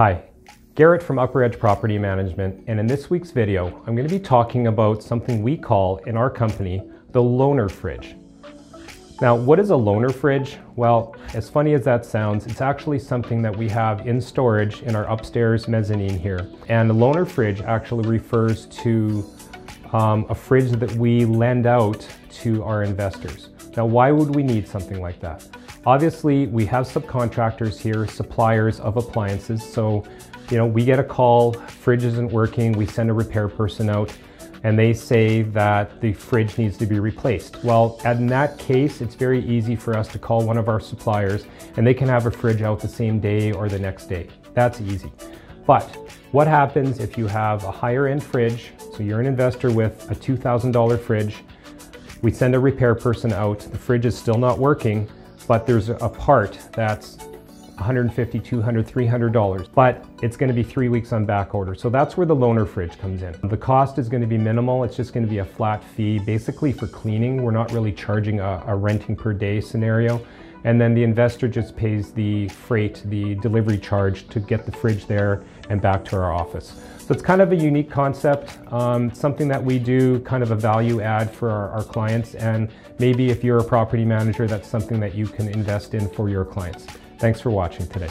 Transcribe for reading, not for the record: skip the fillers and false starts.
Hi, Garrett from Upper Edge Property Management, and in this week's video, I'm going to be talking about something we call in our company the loaner fridge. Now, what is a loaner fridge? Well, as funny as that sounds, it's actually something that we have in storage in our upstairs mezzanine here. And a loaner fridge actually refers to a fridge that we lend out to our investors. Now, why would we need something like that? Obviously, we have subcontractors here, suppliers of appliances. So, we get a call, fridge isn't working, we send a repair person out, and they say that the fridge needs to be replaced. Well, in that case, it's very easy for us to call one of our suppliers and they can have a fridge out the same day or the next day. That's easy. But what happens if you have a higher end fridge? So you're an investor with a $2,000 fridge. We send a repair person out, the fridge is still not working, but there's a part that's $150, $200, $300, but it's going to be 3 weeks on back order. So that's where the loaner fridge comes in. The cost is going to be minimal. It's just going to be a flat fee, basically for cleaning. We're not really charging a renting per day scenario. And then the investor just pays the freight, the delivery charge to get the fridge there and back to our office. So it's kind of a unique concept, something that we do, kind of a value add for our clients. And maybe if you're a property manager, that's something that you can invest in for your clients. Thanks for watching today.